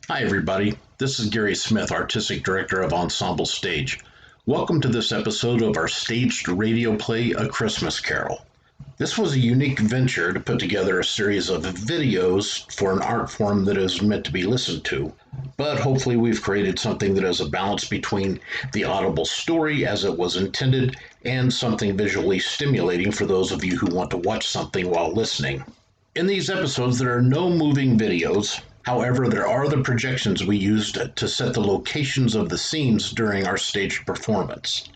Hi, everybody. This is Gary Smith, Artistic Director of Ensemble Stage. Welcome to this episode of our staged radio play, A Christmas Carol. This was a unique venture to put together a series of videos for an art form that is meant to be listened to. But hopefully, we've created something that has a balance between the audible story as it was intended and something visually stimulating for those of you who want to watch something while listening. In these episodes, there are no moving videos. However, there are the projections we used to set the locations of the scenes during our staged performance.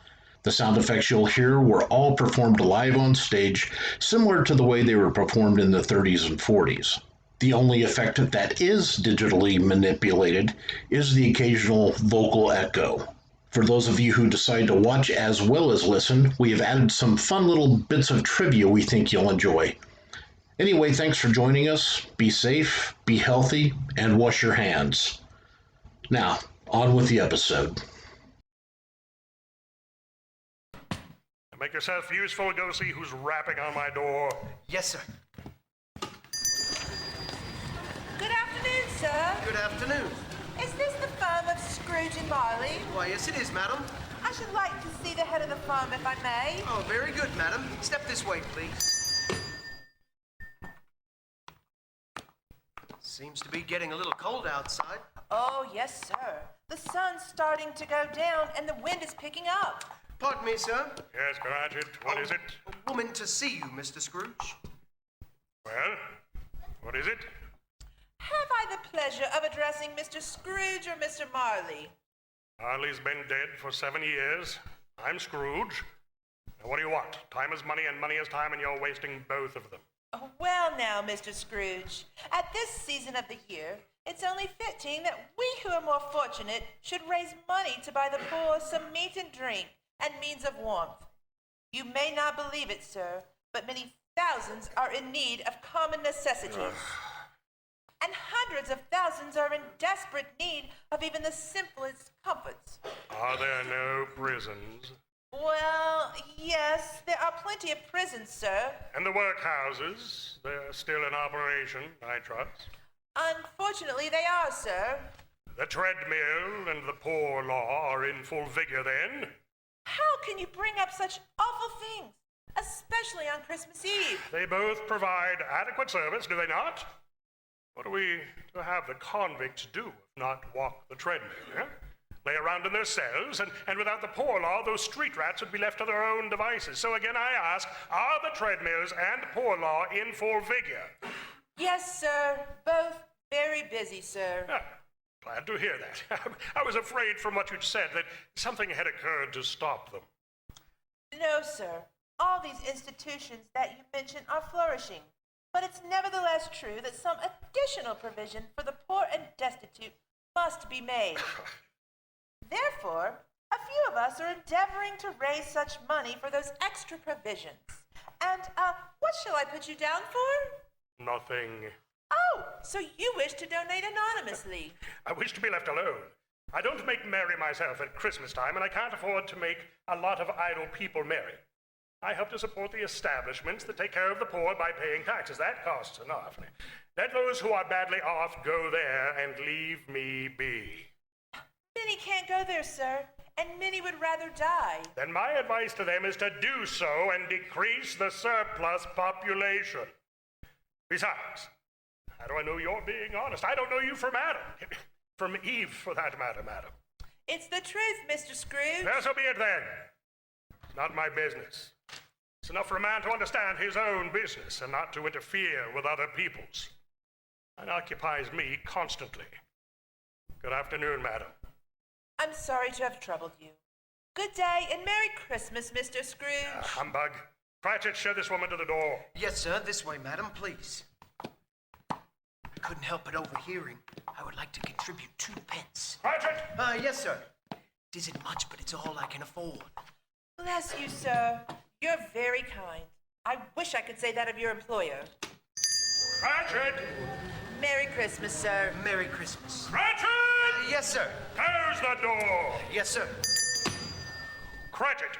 The sound effects you'll hear were all performed live on stage, similar to the way they were performed in the 30s and 40s. The only effect that is digitally manipulated is the occasional vocal echo. For those of you who decide to watch as well as listen, we have added some fun little bits of trivia we think you'll enjoy. Anyway, thanks for joining us. Be safe, be healthy, and wash your hands. Now, on with the episode. Make yourself useful. Go see who's rapping on my door. Yes, sir. Good afternoon, sir. Good afternoon. Is this the firm of Scrooge and Marley? Why, yes, it is, madam. I should like to see the head of the firm, if I may. Oh, very good, madam. Step this way, please. Seems to be getting a little cold outside. Oh, yes, sir. The sun's starting to go down, and the wind is picking up. Pardon me, sir. Yes, Cratchit, what is it? A woman to see you, Mr. Scrooge. Well, what is it? Have I the pleasure of addressing Mr. Scrooge or Mr. Marley? Harley's been dead for 7 years. I'm Scrooge. Now, what do you want? Time is money and money is time, and you're wasting both of them. Oh, well now, Mr. Scrooge, at this season of the year, it's only fitting that we who are more fortunate should raise money to buy the poor some meat and drink and means of warmth. You may not believe it, sir, but many thousands are in need of common necessities. And hundreds of thousands are in desperate need of even the simplest comforts. Are there no prisons? Well, yes, there are plenty of prisons, sir. And the workhouses? They're still in operation, I trust. Unfortunately, they are, sir. The treadmill and the poor law are in full vigor then? How can you bring up such awful things, especially on Christmas Eve? They both provide adequate service, do they not? What are we to have the convicts do if not walk the treadmill, eh? Lay around in their cells, and without the poor law, those street rats would be left to their own devices. So again, I ask, are the treadmills and poor law in full vigor? Yes, sir. Both very busy, sir. Ah, glad to hear that. I was afraid from what you'd said that something had occurred to stop them. No, sir. All these institutions that you mentioned are flourishing. But it's nevertheless true that some additional provision for the poor and destitute must be made. Therefore, a few of us are endeavoring to raise such money for those extra provisions. And, what shall I put you down for? Nothing. Oh, so you wish to donate anonymously? I wish to be left alone. I don't make merry myself at Christmas time, and I can't afford to make a lot of idle people merry. I help to support the establishments that take care of the poor by paying taxes. That costs enough. Let those who are badly off go there and leave me be. Many can't go there, sir, and many would rather die. Then my advice to them is to do so and decrease the surplus population. Besides, how do I know you're being honest? I don't know you from Adam. From Eve, for that matter, madam. It's the truth, Mr. Scrooge. Well, so be it then. It's not my business. It's enough for a man to understand his own business and not to interfere with other people's. That occupies me constantly. Good afternoon, madam. I'm sorry to have troubled you. Good day and Merry Christmas, Mr. Scrooge. Humbug. Cratchit, show this woman to the door. Yes, sir. This way, madam, please. I couldn't help but overhearing. I would like to contribute 2 pence. Cratchit! Yes, sir. It isn't much, but it's all I can afford. Bless you, sir. You're very kind. I wish I could say that of your employer. Cratchit! Merry Christmas, sir. Merry Christmas. Cratchit! Yes, sir. Close the door! Yes, sir. Cratchit!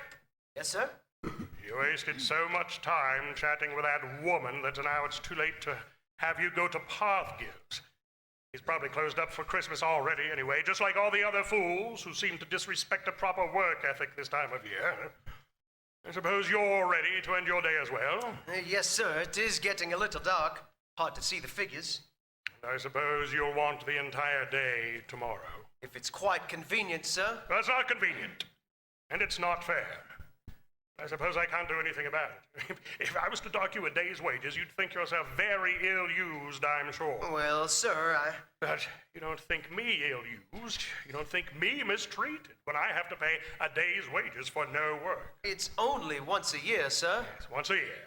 Yes, sir. You wasted so much time chatting with that woman that now it's too late to have you go to Parthgills. He's probably closed up for Christmas already anyway, just like all the other fools who seem to disrespect a proper work ethic this time of year. I suppose you're ready to end your day as well? Yes, sir. It is getting a little dark. Hard to see the figures. I suppose you'll want the entire day tomorrow. If it's quite convenient, sir. That's not convenient. And it's not fair. I suppose I can't do anything about it. If I was to dock you a day's wages, you'd think yourself very ill-used, I'm sure. Well, sir, But you don't think me ill-used. You don't think me mistreated when I have to pay a day's wages for no work. It's only once a year, sir. Yes, once a year.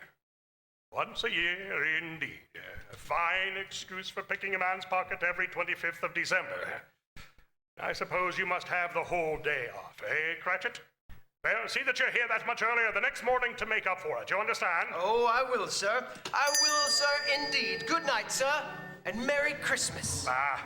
Once a year, indeed. A fine excuse for picking a man's pocket every 25th of December. I suppose you must have the whole day off, eh, Cratchit? Well, see that you're here that much earlier the next morning to make up for it. You understand? Oh, I will, sir. I will, sir, indeed. Good night, sir, and Merry Christmas. Ah,